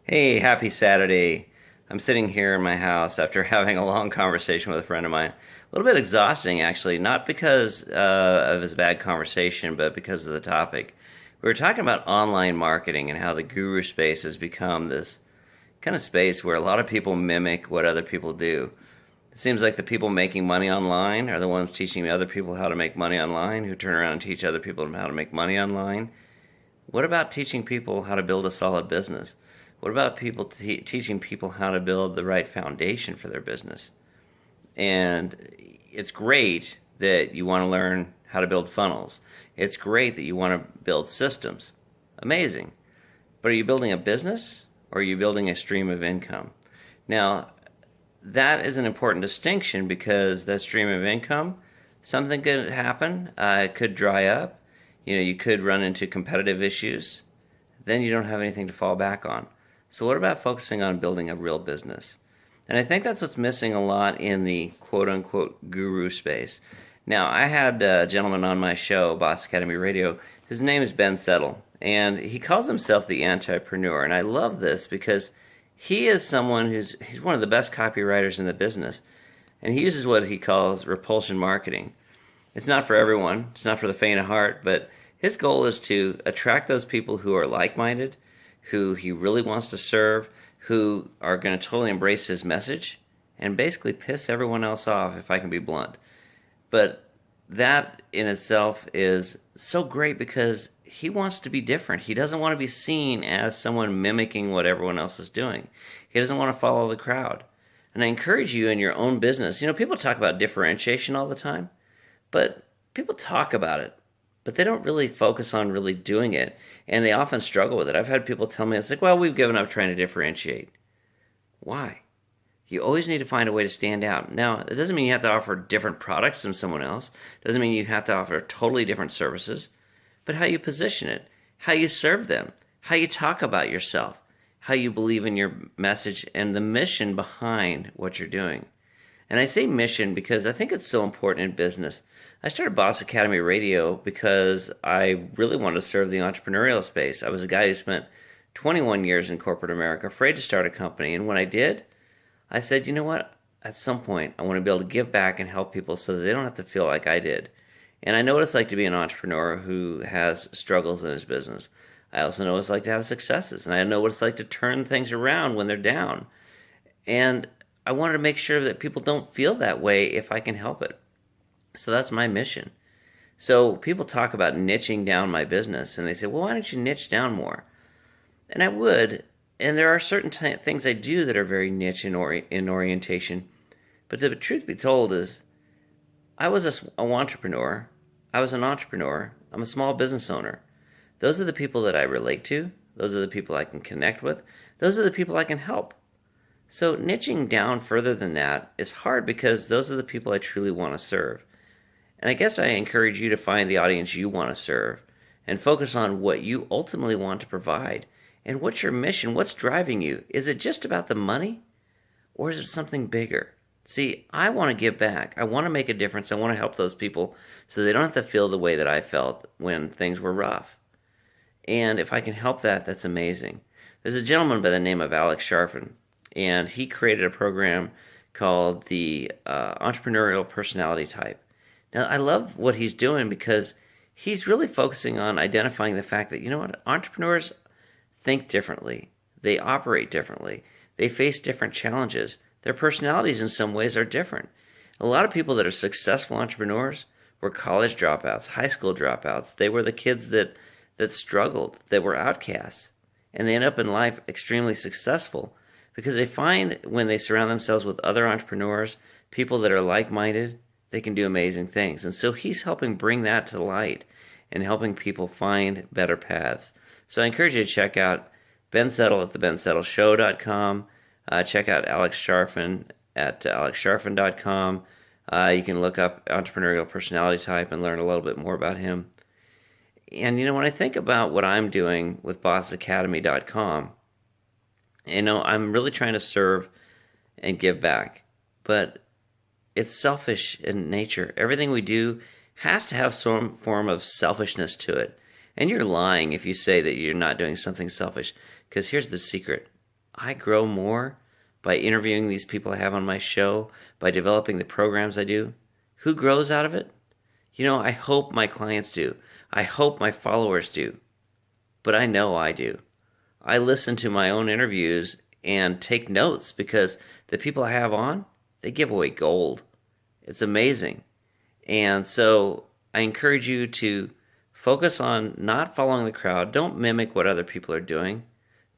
Hey, happy Saturday. I'm sitting here in my house after having a long conversation with a friend of mine. A little bit exhausting, actually, not because of his bad conversation, but because of the topic. We were talking about online marketing and how the guru space has become this kind of space where a lot of people mimic what other people do. It seems like the people making money online are the ones teaching other people how to make money online, who turn around and teach other people how to make money online. What about teaching people how to build a solid business? What about people teaching people how to build the right foundation for their business? And it's great that you want to learn how to build funnels. It's great that you want to build systems. Amazing. But are you building a business or are you building a stream of income? Now, that is an important distinction because that stream of income, something could happen. It could dry up. You could run into competitive issues. Then you don't have anything to fall back on. So what about focusing on building a real business? And I think that's what's missing a lot in the quote-unquote guru space. Now, I had a gentleman on my show, Boss Academy Radio. His name is Ben Settle, and he calls himself the entrepreneur. And I love this because he is someone he's one of the best copywriters in the business. And he uses what he calls repulsion marketing. It's not for everyone. It's not for the faint of heart, but his goal is to attract those people who are like-minded, who he really wants to serve, who are going to totally embrace his message, and basically piss everyone else off, if I can be blunt. But that in itself is so great because he wants to be different. He doesn't want to be seen as someone mimicking what everyone else is doing. He doesn't want to follow the crowd. And I encourage you in your own business. People talk about differentiation all the time, but people talk about it, but they don't really focus on really doing it, and they often struggle with it. I've had people tell me, it's like, well, we've given up trying to differentiate. Why? You always need to find a way to stand out. Now, it doesn't mean you have to offer different products than someone else. It doesn't mean you have to offer totally different services, but how you position it, how you serve them, how you talk about yourself, how you believe in your message, and the mission behind what you're doing. And I say mission because I think it's so important in business. I started Boss Academy Radio because I really wanted to serve the entrepreneurial space. I was a guy who spent 21 years in corporate America, afraid to start a company. And when I did, I said, you know what? At some point, I want to be able to give back and help people so that they don't have to feel like I did. And I know what it's like to be an entrepreneur who has struggles in his business. I also know what it's like to have successes. And I know what it's like to turn things around when they're down. And I wanted to make sure that people don't feel that way if I can help it. So that's my mission. So people talk about niching down my business, and they say, well, why don't you niche down more? And I would, and there are certain things I do that are very niche in orientation. But the truth be told is, I was an entrepreneur. I was an entrepreneur. I'm a small business owner. Those are the people that I relate to. Those are the people I can connect with. Those are the people I can help. So niching down further than that is hard because those are the people I truly want to serve. And I guess I encourage you to find the audience you want to serve and focus on what you ultimately want to provide. And what's your mission? What's driving you? Is it just about the money? Or is it something bigger? See, I want to give back. I want to make a difference. I want to help those people so they don't have to feel the way that I felt when things were rough. And if I can help that, that's amazing. There's a gentleman by the name of Alex Sharfin, and he created a program called the Entrepreneurial Personality Type. Now, I love what he's doing because he's really focusing on identifying the fact that, entrepreneurs think differently. They operate differently. They face different challenges. Their personalities in some ways are different. A lot of people that are successful entrepreneurs were college dropouts, high school dropouts. They were the kids that struggled, that were outcasts. And they end up in life extremely successful because they find when they surround themselves with other entrepreneurs, people that are like-minded, they can do amazing things. And so he's helping bring that to light and helping people find better paths. So I encourage you to check out Ben Settle at thebensettleshow.com. Check out Alex Sharfin at alexsharfin.com. You can look up entrepreneurial personality type and learn a little bit more about him. And, when I think about what I'm doing with bossacademy.com, I'm really trying to serve and give back. But it's selfish in nature. Everything we do has to have some form of selfishness to it. And you're lying if you say that you're not doing something selfish. Because here's the secret. I grow more by interviewing these people I have on my show, by developing the programs I do. Who grows out of it? I hope my clients do. I hope my followers do. But I know I do. I listen to my own interviews and take notes because the people I have on, they give away gold. It's amazing. And so I encourage you to focus on not following the crowd. Don't mimic what other people are doing.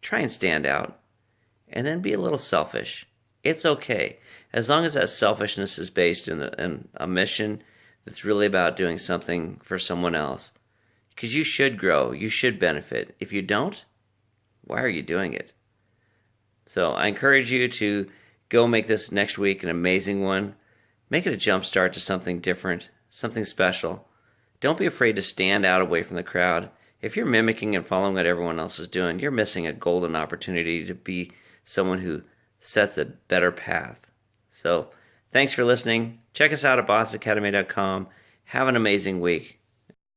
Try and stand out. And then be a little selfish. It's okay. As long as that selfishness is based in a mission that's really about doing something for someone else. Because you should grow. You should benefit. If you don't, why are you doing it? So I encourage you to go make this next week an amazing one. Make it a jump start to something different, something special. Don't be afraid to stand out away from the crowd. If you're mimicking and following what everyone else is doing, you're missing a golden opportunity to be someone who sets a better path. So thanks for listening. Check us out at bossacademy.com. Have an amazing week.